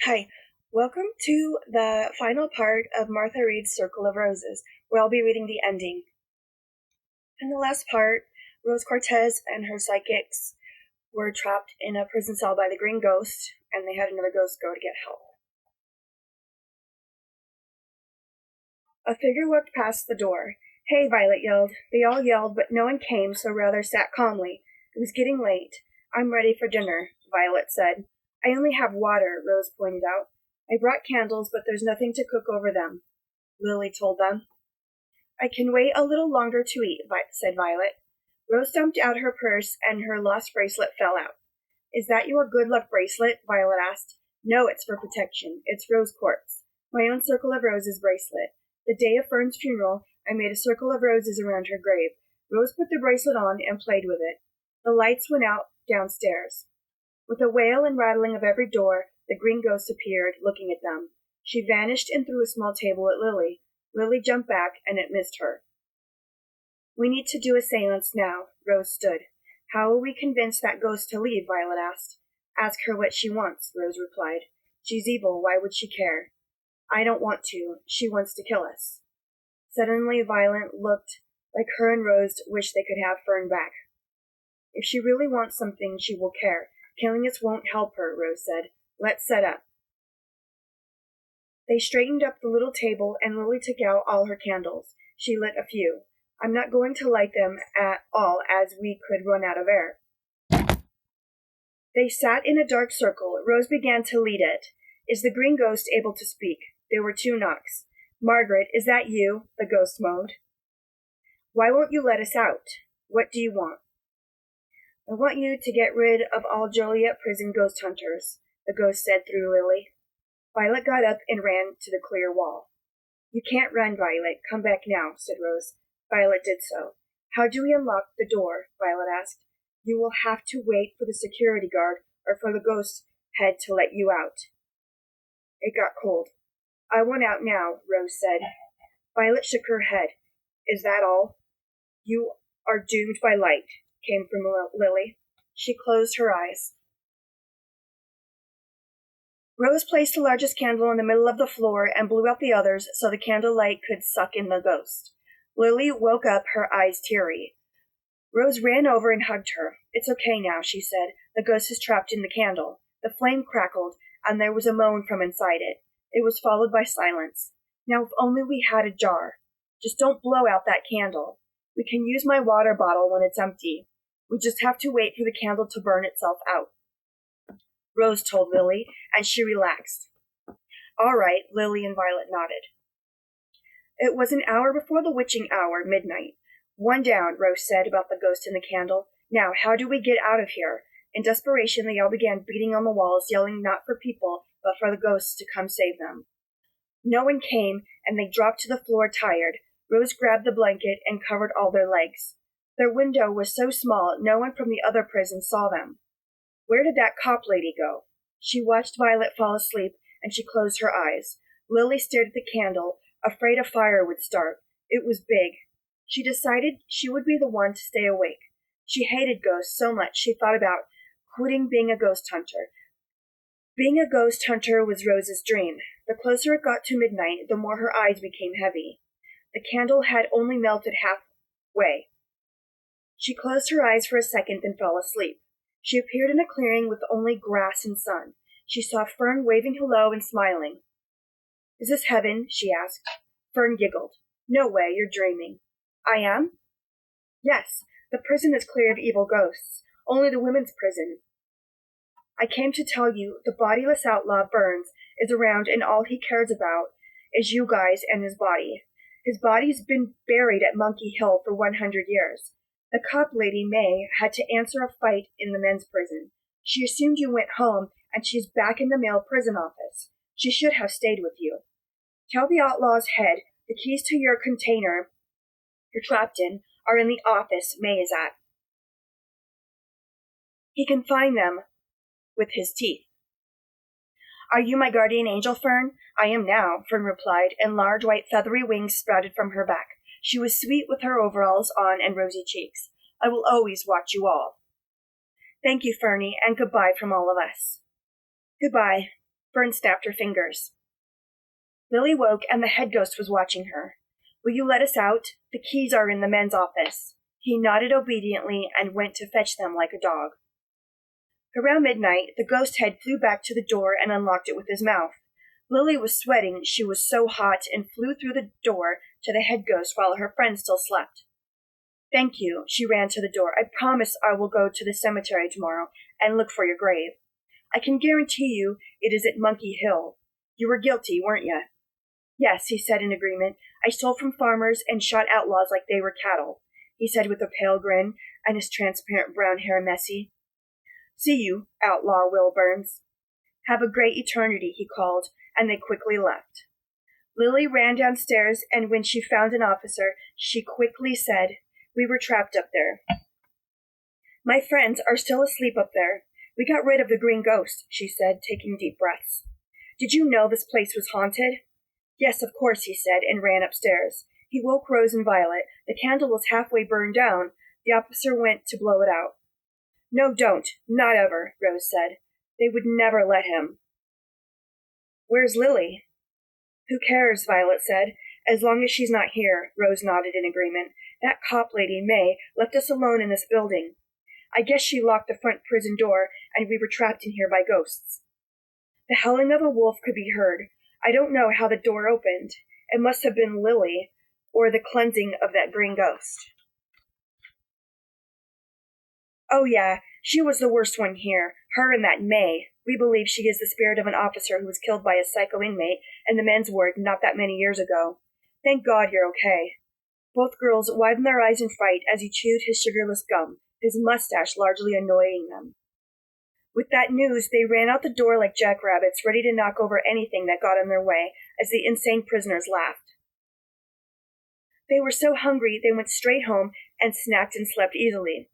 Hi, welcome to the final part of Martha Reed's Circle of Roses, where I'll be reading the ending. In the last part, Rose Cortez and her psychics were trapped in a prison cell by the Green Ghost, and they had another ghost go to get help. A figure walked past the door. "Hey," Violet yelled. They all yelled, but no one came, so rather sat calmly. It was getting late. "I'm ready for dinner," Violet said. "I only have water," Rose pointed out. "I brought candles, but there's nothing to cook over them," Lily told them. "I can wait a little longer to eat," said Violet. Rose dumped out her purse, and her lost bracelet fell out. "Is that your good luck bracelet?" Violet asked. "No, it's for protection. It's rose quartz. My own Circle of Roses bracelet. The day of Fern's funeral, I made a circle of roses around her grave. Rose put the bracelet on and played with it. The lights went out downstairs. With a wail and rattling of every door, the green ghost appeared, looking at them. She vanished and threw a small table at Lily. Lily jumped back, and it missed her. "We need to do a seance now," Rose stood. "How will we convince that ghost to leave?" Violet asked. "Ask her what she wants," Rose replied. "She's evil. Why would she care?" "I don't want to. She wants to kill us." Suddenly, Violet looked like her and Rose wished they could have Fern back. "If she really wants something, she will care. Killing us won't help her," Rose said. "Let's set up." They straightened up the little table, and Lily took out all her candles. She lit a few. "I'm not going to light them at all, as we could run out of air." They sat in a dark circle. Rose began to lead it. "Is the green ghost able to speak?" There were 2 knocks. "Margaret, is that you?" the ghost moaned. "Why won't you let us out? What do you want?" "I want you to get rid of all Joliet prison ghost hunters," the ghost said through Lily. Violet got up and ran to the clear wall. "You can't run, Violet. Come back now," said Rose. Violet did so. "How do we unlock the door?" Violet asked. "You will have to wait for the security guard or for the ghost head to let you out." It got cold. "I want out now," Rose said. Violet shook her head. "Is that all?" "You are doomed by light," came from Lily. She closed her eyes. Rose placed the largest candle in the middle of the floor and blew out the others so the candlelight could suck in the ghost. Lily woke up, her eyes teary. Rose ran over and hugged her. "It's okay now," she said. "The ghost is trapped in the candle." The flame crackled, and there was a moan from inside it. It was followed by silence. "Now if only we had a jar. Just don't blow out that candle. We can use my water bottle when it's empty. We just have to wait for the candle to burn itself out," Rose told Lily, and she relaxed. "All right," Lily and Violet nodded. It was an hour before the witching hour, midnight. "One down," Rose said about the ghost in the candle. "Now, how do we get out of here?" In desperation, they all began beating on the walls, yelling not for people, but for the ghosts to come save them. No one came, and they dropped to the floor tired. Rose grabbed the blanket and covered all their legs. Their window was so small, no one from the other prison saw them. Where did that cop lady go? She watched Violet fall asleep, and she closed her eyes. Lily stared at the candle, afraid a fire would start. It was big. She decided she would be the one to stay awake. She hated ghosts so much she thought about quitting being a ghost hunter. Being a ghost hunter was Rose's dream. The closer it got to midnight, the more her eyes became heavy. The candle had only melted halfway. She closed her eyes for a second and fell asleep. She appeared in a clearing with only grass and sun. She saw Fern waving hello and smiling. "Is this heaven?" she asked. Fern giggled. "No way, you're dreaming." "I am?" "Yes, the prison is clear of evil ghosts. Only the women's prison. I came to tell you the bodiless outlaw Burns is around, and all he cares about is you guys and his body. His body's been buried at Monkey Hill for 100 years. The cop lady, May, had to answer a fight in the men's prison. She assumed you went home, and she's back in the male prison office. She should have stayed with you. Tell the outlaw's head the keys to your container you're trapped in are in the office May is at. He can find them with his teeth." "Are you my guardian angel, Fern?" "I am now," Fern replied, and large white feathery wings sprouted from her back. She was sweet with her overalls on and rosy cheeks. "I will always watch you all." "Thank you, Fernie, and goodbye from all of us." "Goodbye." Fern snapped her fingers. Lily woke, and the head ghost was watching her. Will you let us out? The keys are in the men's office. He nodded obediently and went to fetch them like a dog. Around midnight, the ghost head flew back to the door and unlocked it with his mouth. Lily was sweating, she was so hot, and flew through the door to the head ghost while her friend still slept. Thank you, she ran to the door. I promise I will go to the cemetery tomorrow and look for your grave. I can guarantee you it is at Monkey Hill. You were guilty, weren't you? Yes, he said in agreement. I stole from farmers and shot outlaws like they were cattle, he said with a pale grin, and his transparent brown hair messy. See you, outlaw Will Burns. Have a great eternity, he called, and they quickly left. Lily ran downstairs, and when she found an officer, she quickly said, We were trapped up there. My friends are still asleep up there. We got rid of the green ghost, she said, taking deep breaths. Did you know this place was haunted? Yes, of course, he said, and ran upstairs. He woke Rose and Violet. The candle was halfway burned down. The officer went to blow it out. No, don't. Not ever, Rose said. They would never let him. Where's Lily? Who cares, Violet said. As long as she's not here, Rose nodded in agreement. That cop lady, May, left us alone in this building. I guess she locked the front prison door, and we were trapped in here by ghosts. The howling of a wolf could be heard. I don't know how the door opened. It must have been Lily, or the cleansing of that green ghost. Oh yeah, she was the worst one here. Her and that May. We believe she is the spirit of an officer who was killed by a psycho inmate in the men's ward not that many years ago. Thank God you're okay. Both girls widened their eyes in fright as he chewed his sugarless gum, his mustache largely annoying them. With that news, they ran out the door like jackrabbits, ready to knock over anything that got in their way, as the insane prisoners laughed. They were so hungry they went straight home and snacked and slept easily.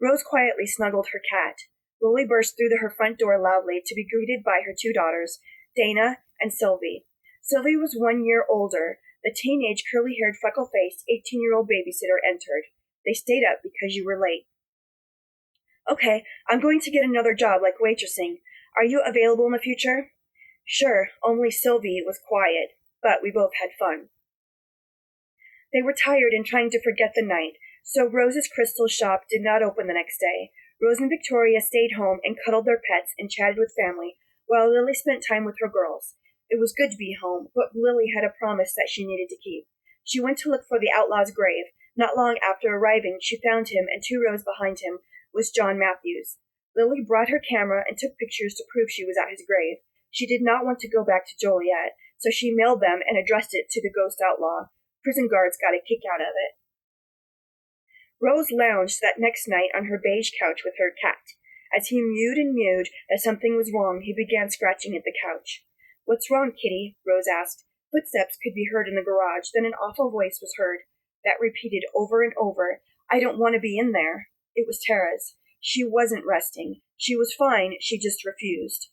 Rose quietly snuggled her cat. Lily burst through her front door loudly to be greeted by her two daughters, Dana and Sylvie. Sylvie was 1 year older. The teenage, curly-haired, freckle-faced, 18-year-old babysitter entered. They stayed up because you were late. Okay, I'm going to get another job like waitressing. Are you available in the future? Sure, only Sylvie was quiet, but we both had fun. They were tired and trying to forget the night, so Rose's crystal shop did not open the next day. Rose and Victoria stayed home and cuddled their pets and chatted with family, while Lily spent time with her girls. It was good to be home, but Lily had a promise that she needed to keep. She went to look for the outlaw's grave. Not long after arriving, she found him, and 2 rows behind him was John Matthews. Lily brought her camera and took pictures to prove she was at his grave. She did not want to go back to Joliet, so she mailed them and addressed it to the ghost outlaw. Prison guards got a kick out of it. Rose lounged that next night on her beige couch with her cat. As he mewed and mewed that something was wrong, he began scratching at the couch. What's wrong, kitty? Rose asked. Footsteps could be heard in the garage. Then an awful voice was heard that repeated over and over, I don't want to be in there. It was Tara's. She wasn't resting. She was fine, she just refused.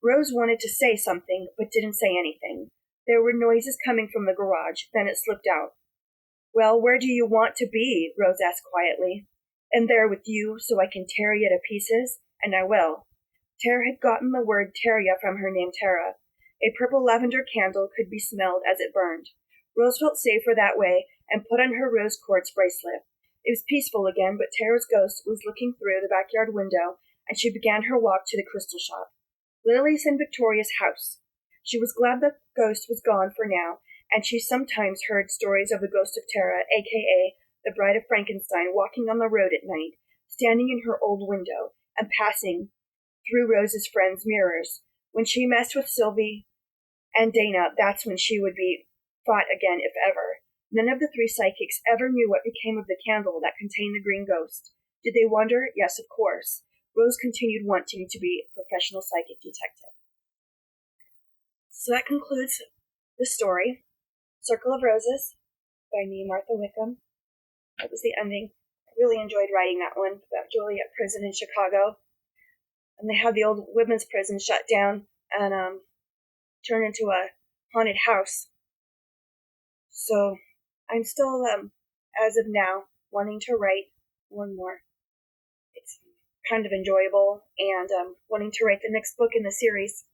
Rose wanted to say something, but didn't say anything. There were noises coming from the garage, then it slipped out. Well, where do you want to be? Rose asked quietly. In there with you, so I can tear you to pieces, and I will. Tara had gotten the word Teria from her name Tara. A purple lavender candle could be smelled as it burned. Rose felt safer that way and put on her rose quartz bracelet. It was peaceful again, but Tara's ghost was looking through the backyard window, and she began her walk to the crystal shop. Lily's and Victoria's house. She was glad the ghost was gone for now, and she sometimes heard stories of the ghost of Tara, a.k.a. the Bride of Frankenstein, walking on the road at night, standing in her old window, and passing through Rose's friends' mirrors. When she messed with Sylvie and Dana, that's when she would be fought again, if ever. None of the 3 psychics ever knew what became of the candle that contained the green ghost. Did they wonder? Yes, of course. Rose continued wanting to be a professional psychic detective. So that concludes the story, Circle of Roses, by me, Martha Wickham. That was the ending. I really enjoyed writing that one about Joliet Prison in Chicago. And they had the old women's prison shut down and turned into a haunted house. So I'm still, as of now, wanting to write more and more. It's kind of enjoyable, and wanting to write the next book in the series.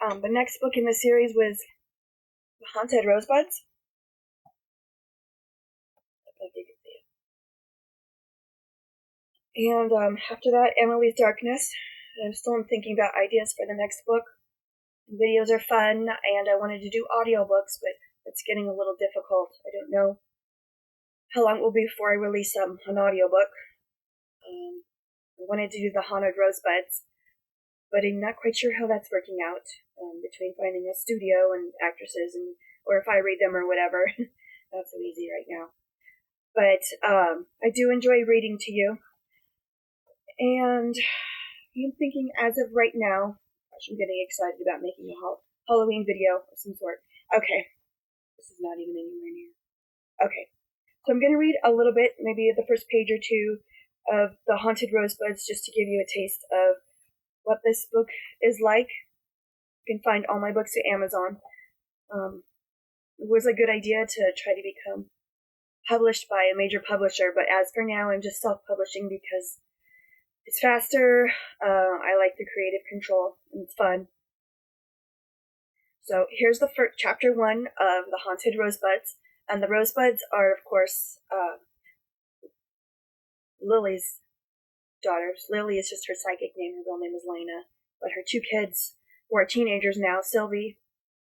The next book in the series was The Haunted Rosebuds. If you can see it. And after that, Emily's Darkness. I'm still thinking about ideas for the next book. Videos are fun, and I wanted to do audiobooks, but it's getting a little difficult. I don't know how long it will be before I release an audiobook. I wanted to do The Haunted Rosebuds, but I'm not quite sure how that's working out, between finding a studio and actresses, or if I read them or whatever. Not so easy right now. But I do enjoy reading to you, and I'm thinking as of right now, gosh, I'm getting excited about making a Halloween video of some sort. Okay, this is not even anywhere near. Okay, so I'm going to read a little bit, maybe the first page or two of The Haunted Rosebuds, just to give you a taste of what this book is like. You can find all my books at Amazon. It was a good idea to try to become published by a major publisher, but as for now, I'm just self-publishing because it's faster. I like the creative control, and it's fun. So here's the first chapter 1 of The Haunted Rosebuds, and the Rosebuds are, of course, Lily's daughters. Lily is just her psychic name. Her real name is Lena, but her 2 kids, who are teenagers now, Sylvie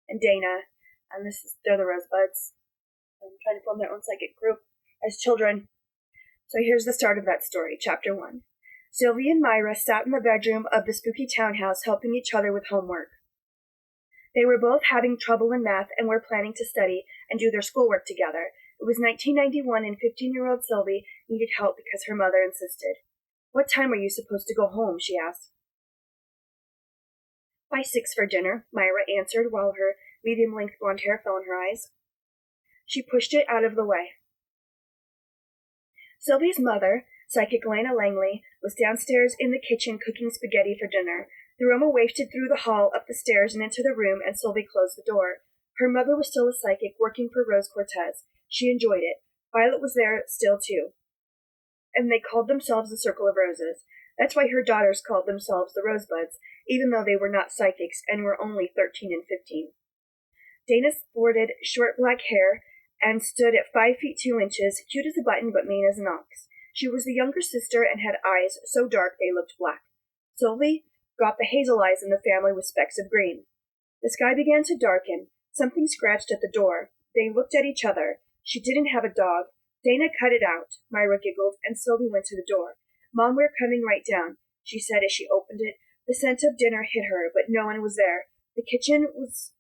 and Dana, and they're the Rosebuds. Trying to form their own psychic group as children. So here's the start of that story, chapter 1. Sylvie and Myra sat in the bedroom of the spooky townhouse helping each other with homework. They were both having trouble in math and were planning to study and do their schoolwork together. It was 1991 and 15-year-old Sylvie needed help because her mother insisted. "What time are you supposed to go home?" she asked. "By 6 for dinner," Myra answered while her medium-length blonde hair fell in her eyes. She pushed it out of the way. Sylvie's mother, psychic Lena Langley, was downstairs in the kitchen cooking spaghetti for dinner. The aroma wafted through the hall, up the stairs, and into the room, and Sylvie closed the door. Her mother was still a psychic, working for Rose Cortez. She enjoyed it. Violet was there still, too. And they called themselves the Circle of Roses. That's why her daughters called themselves the Rosebuds, even though they were not psychics and were only 13 and 15. Dana sported short black hair and stood at 5 feet 2 inches, cute as a button but mean as an ox. She was the younger sister and had eyes so dark they looked black. Sylvie got the hazel eyes in the family with specks of green. The sky began to darken. Something scratched at the door. They looked at each other. She didn't have a dog. Dana cut it out. Myra giggled, and Sylvie went to the door. "Mom, we're coming right down," she said as she opened it. The scent of dinner hit her, but no one was there. The kitchen was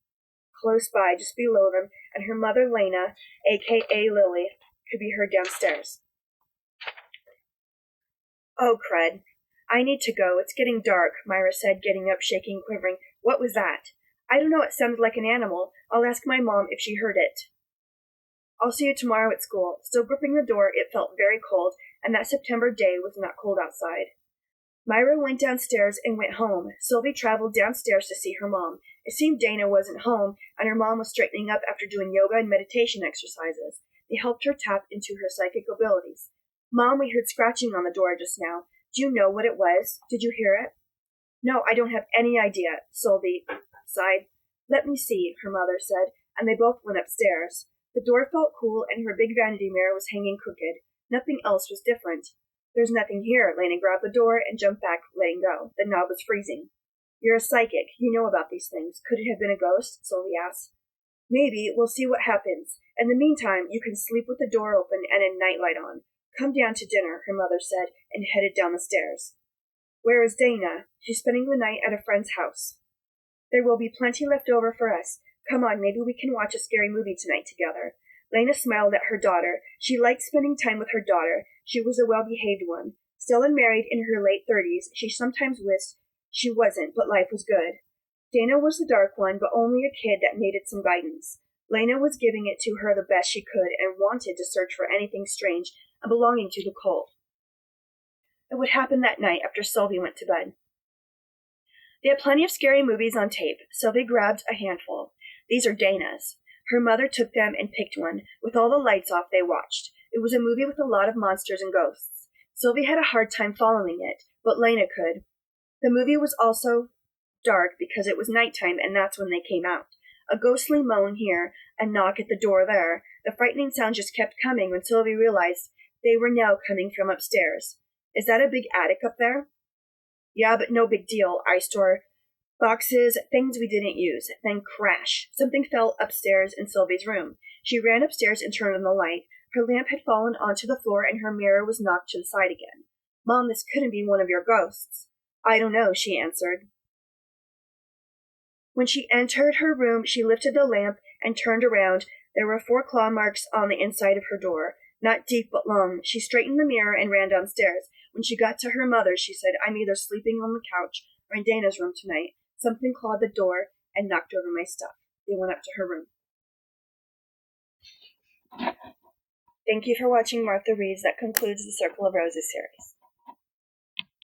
close by, just below them, and her mother, Lena, a.k.a. Lily, could be heard downstairs. "Oh, crud. I need to go. It's getting dark," Myra said, getting up, shaking, quivering. "What was that?" "I don't know. It sounded like an animal. I'll ask my mom if she heard it." "I'll see you tomorrow at school." Still gripping the door, it felt very cold, and that September day was not cold outside. Myra went downstairs and went home. Sylvie traveled downstairs to see her mom. It seemed Dana wasn't home, and her mom was straightening up after doing yoga and meditation exercises. They helped her tap into her psychic abilities. "Mom, we heard scratching on the door just now. Do you know what it was? Did you hear it?" "No, I don't have any idea," Sylvie sighed. "Let me see," her mother said, and they both went upstairs. The door felt cool, and her big vanity mirror was hanging crooked. Nothing else was different. "There's nothing here." Lena grabbed the door and jumped back, letting go. The knob was freezing. "You're a psychic. You know about these things. Could it have been a ghost?" Sylvie asked. "Maybe. We'll see what happens. In the meantime, you can sleep with the door open and a nightlight on. Come down to dinner," her mother said, and headed down the stairs. "Where is Dana?" "She's spending the night at a friend's house." "There will be plenty left over for us. Come on, maybe we can watch a scary movie tonight together." Lena smiled at her daughter. She liked spending time with her daughter. She was a well-behaved one. Still unmarried in her late 30s, she sometimes wished she wasn't, but life was good. Dana was the dark one, but only a kid that needed some guidance. Lena was giving it to her the best she could and wanted to search for anything strange and belonging to the cult. It would happen that night after Sylvie went to bed. They had plenty of scary movies on tape. Sylvie grabbed a handful. "These are Dana's." Her mother took them and picked one. With all the lights off, they watched. It was a movie with a lot of monsters and ghosts. Sylvie had a hard time following it, but Lena could. The movie was also dark because it was nighttime and that's when they came out. A ghostly moan here, a knock at the door there. The frightening sound just kept coming when Sylvie realized they were now coming from upstairs. Is that a big attic up there? Yeah, but no big deal. I store boxes, things we didn't use. Then crash. Something fell upstairs in Sylvie's room. She ran upstairs and turned on the light. Her lamp had fallen onto the floor and her mirror was knocked to the side again. Mom, this couldn't be one of your ghosts. I don't know, she answered. When she entered her room, she lifted the lamp and turned around. There were 4 claw marks on the inside of her door, not deep but long. She straightened the mirror and ran downstairs. When she got to her mother, she said, I'm either sleeping on the couch or in Dana's room tonight. Something clawed the door and knocked over my stuff. They went up to her room. Thank you for watching Martha Reads. That concludes the Circle of Roses series.